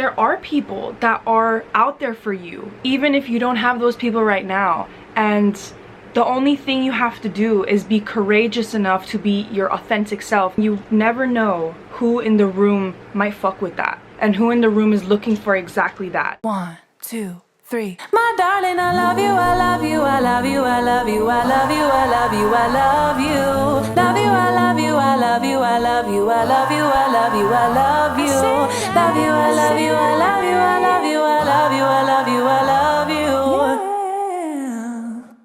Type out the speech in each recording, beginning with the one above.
there are people that are out there for you, even if you don't have those people right now. And the only thing you have to do is be courageous enough to be your authentic self. You never know who in the room might fuck with that and who in the room is looking for exactly that. 1, 2, 3. My darling, I love you, I love you, I love you, I love you, I love you, I love you, I love you. Love you, I love you, I love you, I love you, I love you, I love you, I love you. Love you, I love you, I love you, I love you, I love you, I love you, I love you.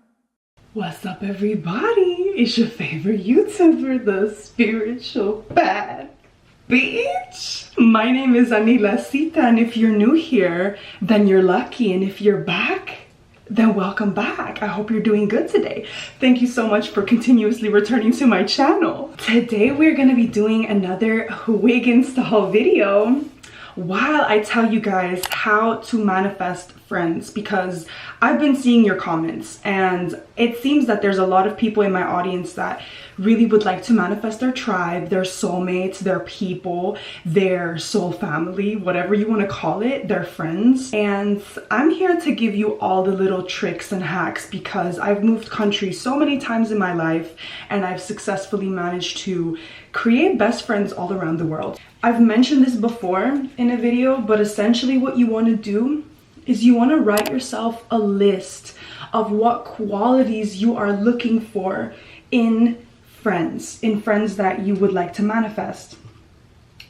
What's up, everybody? It's your favorite YouTuber, the spiritual bad bitch. My name is Anila Sita, and if you're new here, then you're lucky, and if you're back, then welcome back. I hope you're doing good today. Thank you so much for continuously returning to my channel. Today we're gonna be doing another wig install video while I tell you guys how to manifest friends, because I've been seeing your comments and it seems that there's a lot of people in my audience that really would like to manifest their tribe, their soulmates, their people, their soul family, whatever you want to call it, their friends. And I'm here to give you all the little tricks and hacks because I've moved countries so many times in my life and I've successfully managed to create best friends all around the world. I've mentioned this before in a video, but essentially what you want to do is you want to write yourself a list of what qualities you are looking for in friends that you would like to manifest.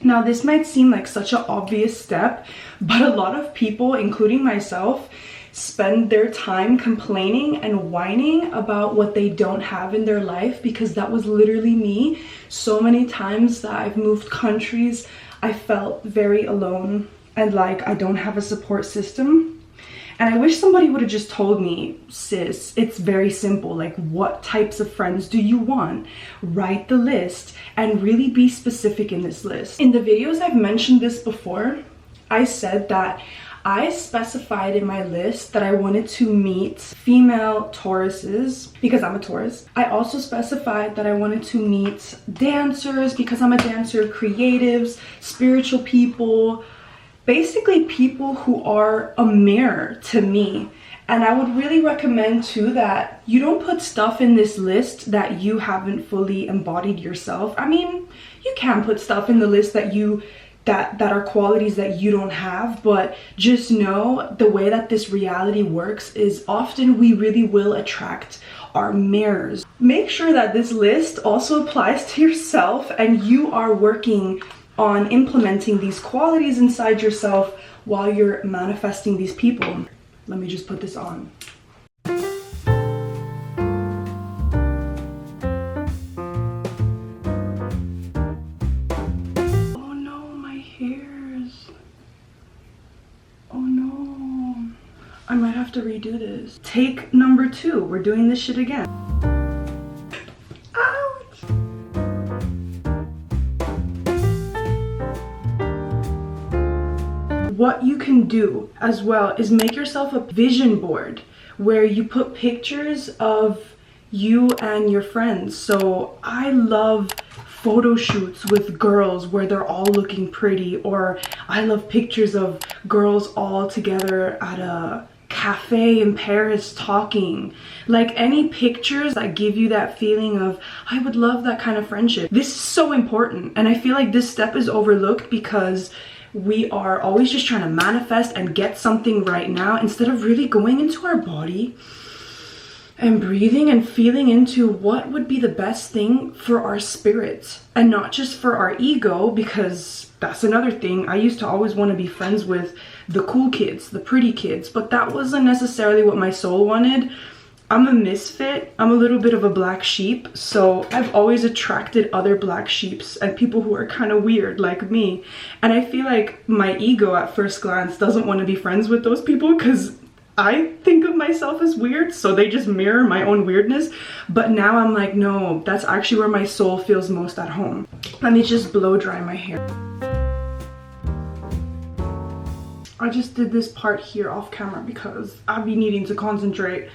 Now, this might seem like such an obvious step, but a lot of people, including myself, spend their time complaining and whining about what they don't have in their life, because that was literally me. So many times that I've moved countries, I felt very alone and like I don't have a support system. And I wish somebody would have just told me, sis, it's very simple. Like, what types of friends do you want? Write the list and really be specific in this list. In the videos I've mentioned this before, I said that I specified in my list that I wanted to meet female Tauruses because I'm a Taurus. I also specified that I wanted to meet dancers because I'm a dancer, creatives, spiritual people, basically people who are a mirror to me. And I would really recommend too that you don't put stuff in this list that you haven't fully embodied yourself. I mean, you can put stuff in the list that are qualities that you don't have, but just know the way that this reality works is often we really will attract our mirrors. Make sure that this list also applies to yourself and you are working on implementing these qualities inside yourself while you're manifesting these people. Let me just put this on. Oh no, my hairs. Oh no. I might have to redo this. Take number 2. We're doing this shit again. What you can do as well is make yourself a vision board where you put pictures of you and your friends. So I love photo shoots with girls where they're all looking pretty, or I love pictures of girls all together at a cafe in Paris talking. Like, any pictures that give you that feeling of, I would love that kind of friendship. This is so important, and I feel like this step is overlooked because we are always just trying to manifest and get something right now instead of really going into our body and breathing and feeling into what would be the best thing for our spirit and not just for our ego, because that's another thing. I used to always want to be friends with the cool kids, the pretty kids, but that wasn't necessarily what my soul wanted. I'm a misfit. I'm a little bit of a black sheep, so I've always attracted other black sheeps and people who are kind of weird like me. And I feel like my ego at first glance doesn't want to be friends with those people because I think of myself as weird, so they just mirror my own weirdness. But now I'm like, no, that's actually where my soul feels most at home. Let me just blow dry my hair. I just did this part here off camera because I've been needing to concentrate.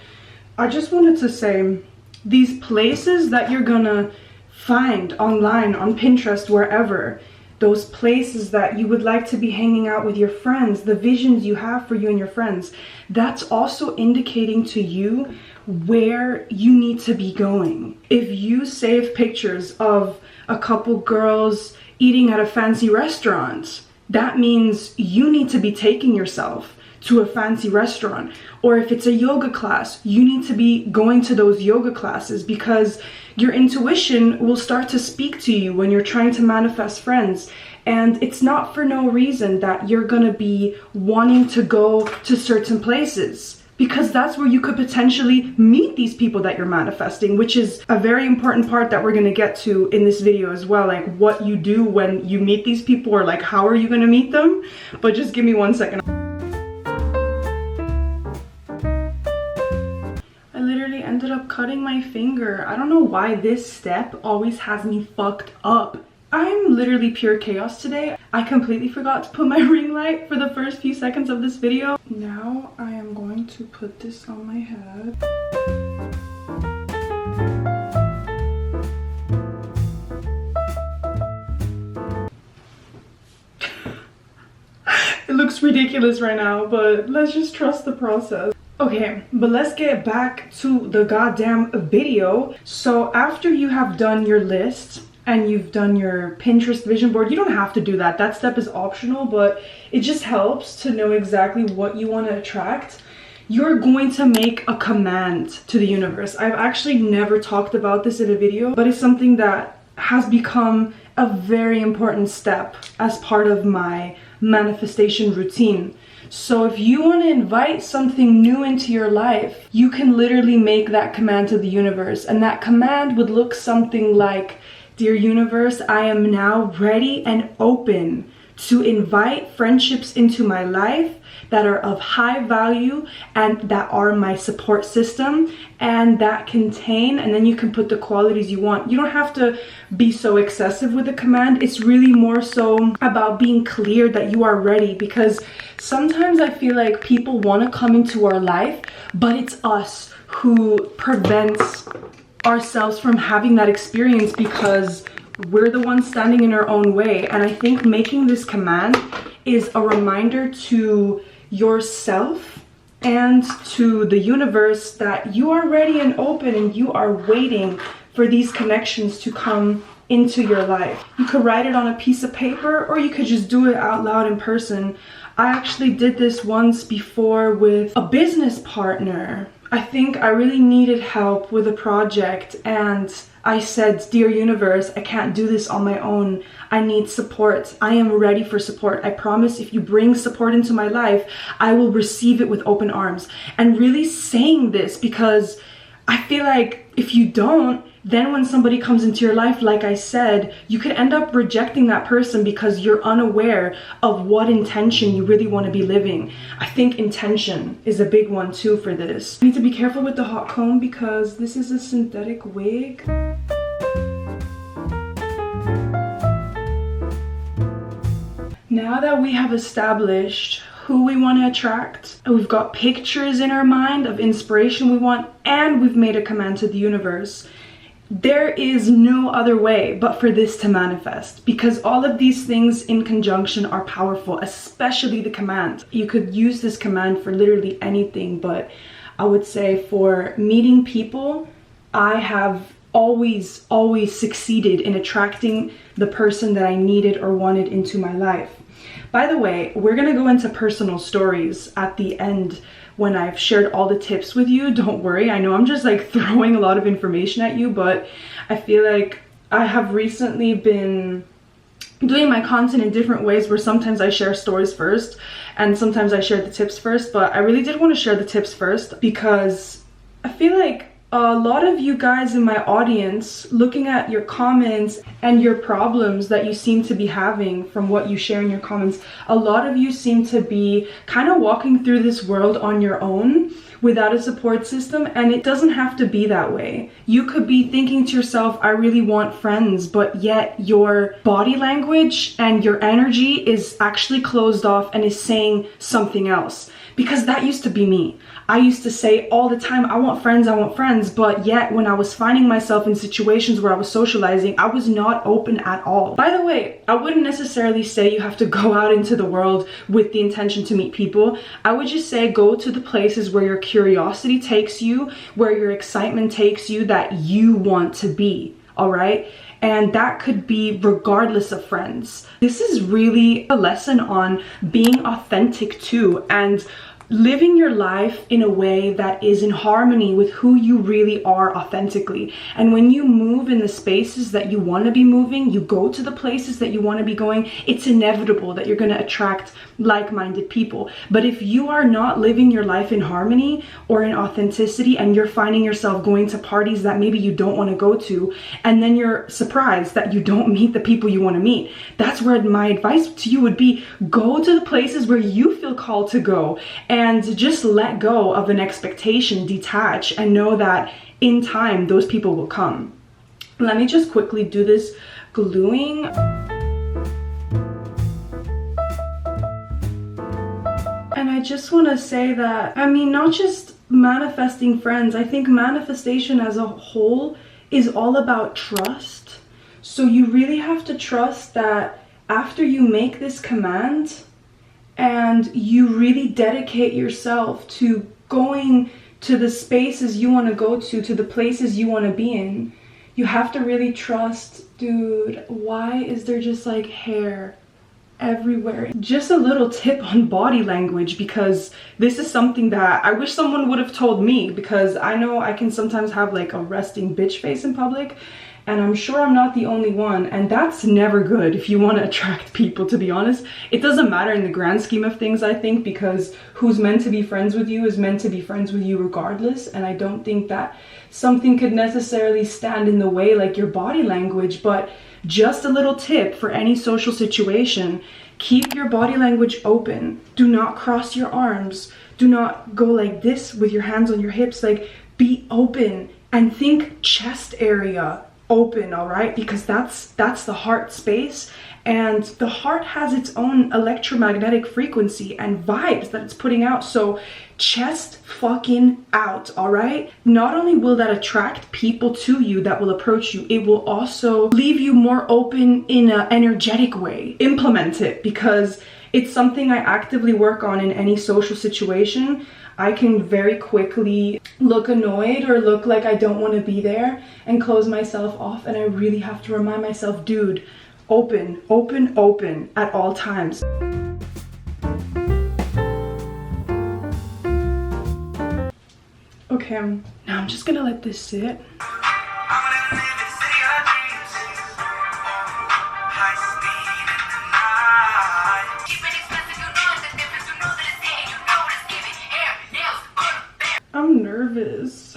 I just wanted to say, these places that you're gonna find online, on Pinterest, wherever, those places that you would like to be hanging out with your friends, the visions you have for you and your friends, that's also indicating to you where you need to be going. If you save pictures of a couple girls eating at a fancy restaurant, that means you need to be taking yourself to a fancy restaurant. Or if it's a yoga class, you need to be going to those yoga classes, because your intuition will start to speak to you when you're trying to manifest friends. And it's not for no reason that you're gonna be wanting to go to certain places, because that's where you could potentially meet these people that you're manifesting, which is a very important part that we're going to get to in this video as well, like what you do when you meet these people, or like how are you going to meet them. But just give me 1 second. I literally ended up cutting my finger. I don't know why this step always has me fucked up. I'm literally pure chaos today. I completely forgot to put my ring light for the first few seconds of this video. Now I am going to put this on my head. It looks ridiculous right now, but let's just trust the process. Okay, but let's get back to the goddamn video. So after you have done your list, and you've done your Pinterest vision board, you don't have to do that. That step is optional, but it just helps to know exactly what you want to attract. You're going to make a command to the universe. I've actually never talked about this in a video, but it's something that has become a very important step as part of my manifestation routine. So if you want to invite something new into your life, you can literally make that command to the universe. And that command would look something like, "Dear universe, I am now ready and open to invite friendships into my life that are of high value and that are my support system and that contain," and then you can put the qualities you want. You don't have to be so excessive with the command. It's really more so about being clear that you are ready, because sometimes I feel like people want to come into our life, but it's us who prevents ourselves from having that experience because we're the ones standing in our own way. And I think making this command is a reminder to yourself and to the universe that you are ready and open and you are waiting for these connections to come into your life. You could write it on a piece of paper, or you could just do it out loud in person. I actually did this once before with a business partner. I think I really needed help with a project, and I said, "Dear universe, I can't do this on my own. I need support. I am ready for support. I promise if you bring support into my life, I will receive it with open arms." And really saying this, because I feel like if you don't, then when somebody comes into your life, like I said, you could end up rejecting that person because you're unaware of what intention you really want to be living. I think intention is a big one too for this. You need to be careful with the hot comb because this is a synthetic wig. Now that we have established who we want to attract, and we've got pictures in our mind of inspiration we want, and we've made a command to the universe, there is no other way but for this to manifest, because all of these things in conjunction are powerful, especially the command. You could use this command for literally anything, but I would say for meeting people, I have always succeeded in attracting the person that I needed or wanted into my life. By the way, we're gonna go into personal stories at the end when I've shared all the tips with you. Don't worry, I know I'm just like throwing a lot of information at you, but I feel like I have recently been doing my content in different ways where sometimes I share stories first and sometimes I share the tips first, but I really did want to share the tips first because I feel like a lot of you guys in my audience, looking at your comments and your problems that you seem to be having from what you share in your comments, a lot of you seem to be kind of walking through this world on your own without a support system, and it doesn't have to be that way. You could be thinking to yourself, I really want friends, but yet your body language and your energy is actually closed off and is saying something else. because that used to be me. I used to say all the time, I want friends, but yet when I was finding myself in situations where I was socializing, I was not open at all. By the way, I wouldn't necessarily say you have to go out into the world with the intention to meet people. I would just say go to the places where your curiosity takes you, where your excitement takes you, that you want to be, all right? And that could be regardless of friends. This is really a lesson on being authentic too, and living your life in a way that is in harmony with who you really are authentically. And when you move in the spaces that you want to be moving, you go to the places that you want to be going, it's inevitable that you're going to attract like-minded people. But if you are not living your life in harmony or in authenticity, and you're finding yourself going to parties that maybe you don't want to go to, and then you're surprised that you don't meet the people you want to meet, that's where my advice to you would be: go to the places where you feel called to go, and just let go of an expectation, detach, and know that in time those people will come. Let me just quickly do this gluing. And I just want to say that, I mean, not just manifesting friends, I think manifestation as a whole is all about trust. So you really have to trust that after you make this command, and you really dedicate yourself to going to the spaces you want to go to the places you want to be in, you have to really trust. Dude, why is there just like hair everywhere? Just a little tip on body language, because this is something that I wish someone would have told me, because I know I can sometimes have like a resting bitch face in public, and I'm sure I'm not the only one, and that's never good if you want to attract people, to be honest. It doesn't matter in the grand scheme of things, I think, because who's meant to be friends with you is meant to be friends with you regardless, and I don't think that something could necessarily stand in the way like your body language. But just a little tip for any social situation: keep your body language open. Do not cross your arms. Do not go like this with your hands on your hips. Like, be open, and think chest area open, all right? Because that's the heart space, and the heart has its own electromagnetic frequency and vibes that it's putting out. So chest fucking out, all right? Not only will that attract people to you that will approach you, it will also leave you more open in an energetic way. Implement it, because it's something I actively work on in any social situation. I can very quickly look annoyed or look like I don't want to be there and close myself off, and I really have to remind myself, dude, open, open, open at all times. Okay, now I'm just gonna let this sit. I'm nervous.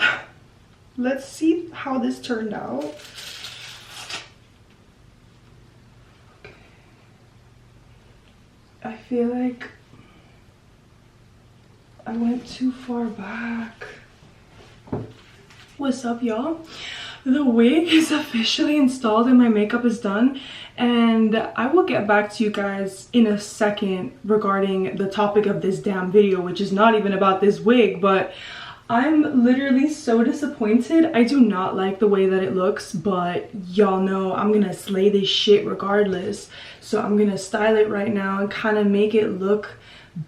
Let's see how this turned out. Okay. I feel like I went too far back. What's up, y'all? The wig is officially installed and my makeup is done, and I will get back to you guys in a second regarding the topic of this damn video, which is not even about this wig, but I'm literally so disappointed. I do not like the way that it looks, but y'all know I'm gonna slay this shit regardless. So I'm gonna style it right now and kind of make it look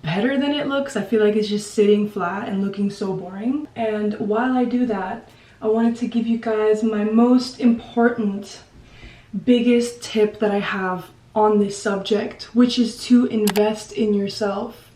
better than it looks. I feel like it's just sitting flat and looking so boring. And while I do that, I wanted to give you guys my most important, biggest tip that I have on this subject, which is to invest in yourself.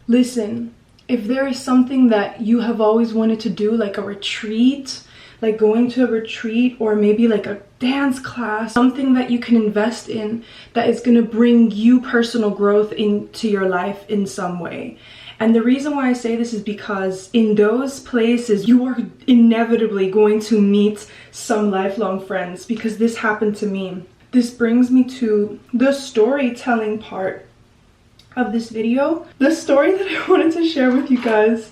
Listen, if there is something that you have always wanted to do, like a retreat, like going to a retreat, or maybe like a dance class, something that you can invest in that is going to bring you personal growth into your life in some way. And the reason why I say this is because in those places you are inevitably going to meet some lifelong friends, because this happened to me. This brings me to the storytelling part of this video. The story that I wanted to share with you guys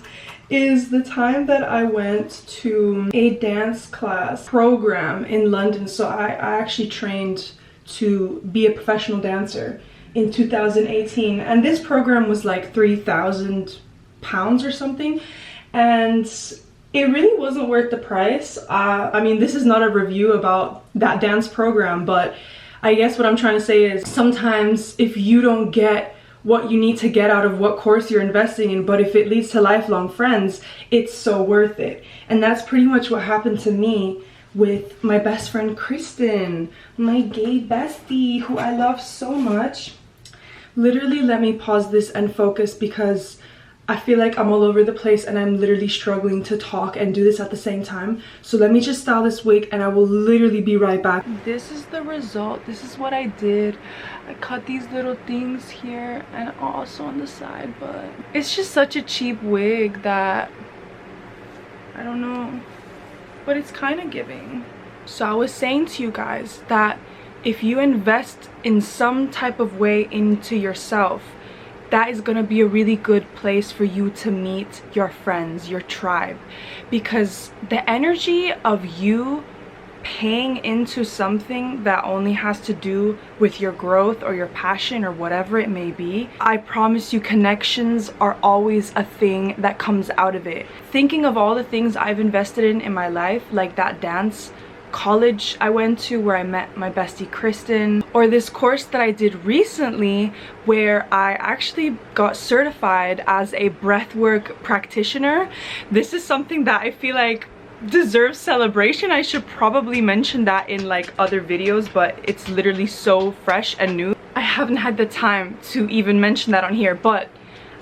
is the time that I went to a dance class program in London. So I actually trained to be a professional dancer in 2018, and this program was like 3,000 pounds or something, and it really wasn't worth the price. I mean, this is not a review about that dance program, but I guess what I'm trying to say is sometimes if you don't get what you need to get out of what course you're investing in, but if it leads to lifelong friends, it's so worth it. And that's pretty much what happened to me with my best friend Kristen, my gay bestie who I love so much. Literally, let me pause this and focus because I feel like I'm all over the place and I'm literally struggling to talk and do this at the same time. So let me just style this wig and I will literally be right back. This is the result. This is what I did. I cut these little things here and also on the side, but it's just such a cheap wig that I don't know, but it's kind of giving. So I was saying to you guys that if you invest in some type of way into yourself, that is going to be a really good place for you to meet your friends, your tribe, because the energy of you paying into something that only has to do with your growth or your passion or whatever it may be, I promise you connections are always a thing that comes out of it. Thinking of all the things I've invested in my life, like that dance college I went to where I met my bestie Kristen, or this course that I did recently where I actually got certified as a breathwork practitioner. This is something that I feel like deserves celebration. I should probably mention that in like other videos, but it's literally so fresh and new. I haven't had the time to even mention that on here, but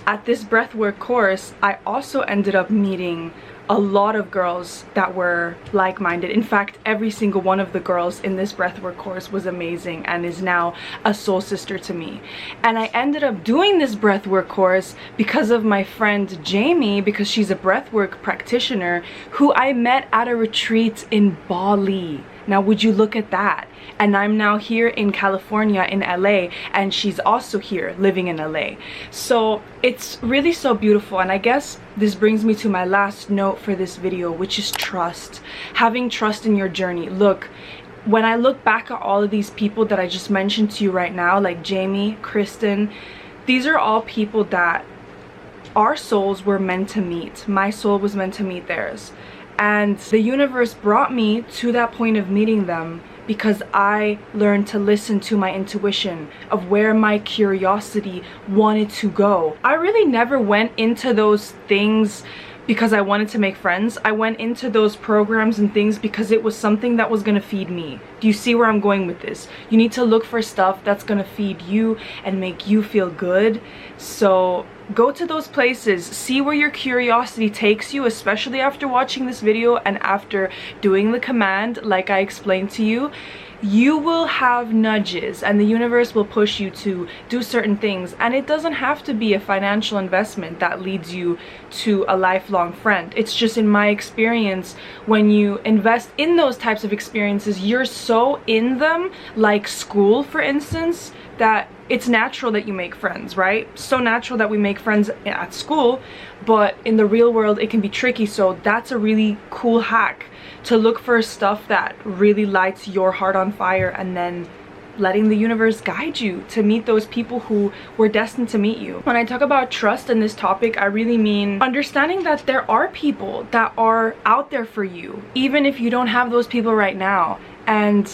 at this breathwork course I also ended up meeting a lot of girls that were like-minded. In fact, every single one of the girls in this breathwork course was amazing and is now a soul sister to me. And I ended up doing this breathwork course because of my friend Jamie, because she's a breathwork practitioner who I met at a retreat in Bali. Now would you look at that? And I'm now here in California in LA, and she's also here living in LA. So it's really so beautiful. And I guess this brings me to my last note for this video, which is trust. Having trust in your journey. Look, when I look back at all of these people that I just mentioned to you right now, like Jamie, Kristen, these are all people that our souls were meant to meet. My soul was meant to meet theirs. And the universe brought me to that point of meeting them because I learned to listen to my intuition of where my curiosity wanted to go. I really never went into those things because I wanted to make friends. I went into those programs and things because it was something that was gonna feed me. Do you see where I'm going with this? You need to look for stuff that's gonna feed you and make you feel good. So go to those places, see where your curiosity takes you, especially after watching this video and after doing the command like I explained to you. You will have nudges and the universe will push you to do certain things, and it doesn't have to be a financial investment that leads you to a lifelong friend. It's just, in my experience, when you invest in those types of experiences, you're so in them, like school for instance, that it's natural that you make friends, right? So natural that we make friends at school, but in the real world it can be tricky. So that's a really cool hack, to look for stuff that really lights your heart on fire and then letting the universe guide you to meet those people who were destined to meet you. When I talk about trust in this topic, I really mean understanding that there are people that are out there for you, even if you don't have those people right now. And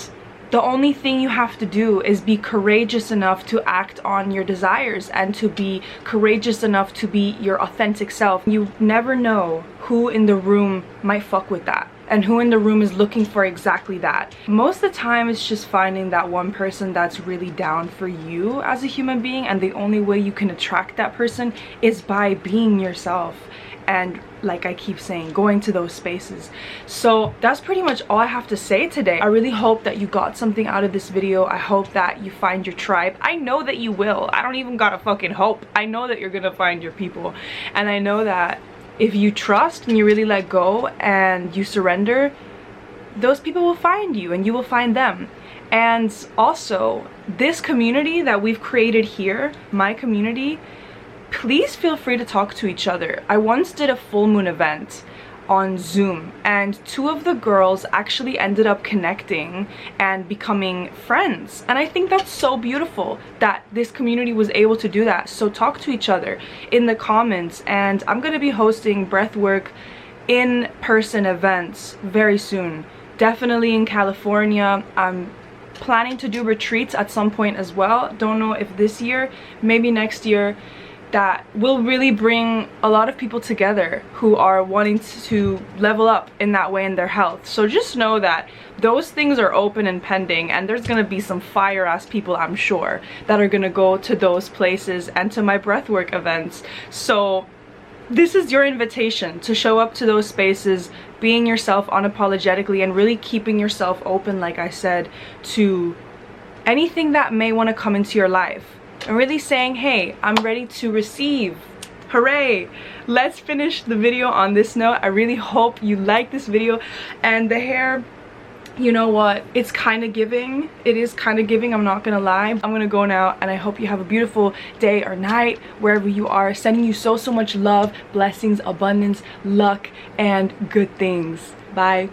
the only thing you have to do is be courageous enough to act on your desires and to be courageous enough to be your authentic self. You never know who in the room might fuck with that and who in the room is looking for exactly that. Most of the time it's just finding that one person that's really down for you as a human being, and the only way you can attract that person is by being yourself. And like I keep saying, going to those spaces. So that's pretty much all I have to say today. I really hope that you got something out of this video. I hope that you find your tribe. I know that you will. I don't even gotta fucking hope. I know that you're gonna find your people. And I know that if you trust and you really let go and you surrender, those people will find you and you will find them. And also, this community that we've created here, my community, please feel free to talk to each other. I once did a full moon event on Zoom, and 2 of the girls actually ended up connecting and becoming friends. And I think that's so beautiful that this community was able to do that. So talk to each other in the comments, and I'm gonna be hosting breathwork in-person events very soon, definitely in California. I'm planning to do retreats at some point as well. Don't know if this year, maybe next year, that will really bring a lot of people together who are wanting to level up in that way in their health. So just know that those things are open and pending, and there's gonna be some fire ass people, I'm sure, that are gonna go to those places and to my breathwork events. So this is your invitation to show up to those spaces, being yourself unapologetically, and really keeping yourself open, like I said, to anything that may want to come into your life. And really saying, hey, I'm ready to receive. Hooray! Let's finish the video on this note. I really hope you like this video. And the hair, you know what, it's kind of giving. It is kind of giving, I'm not gonna lie. I'm gonna go now, and I hope you have a beautiful day or night wherever you are. Sending you so much love, blessings, abundance, luck, and good things. Bye.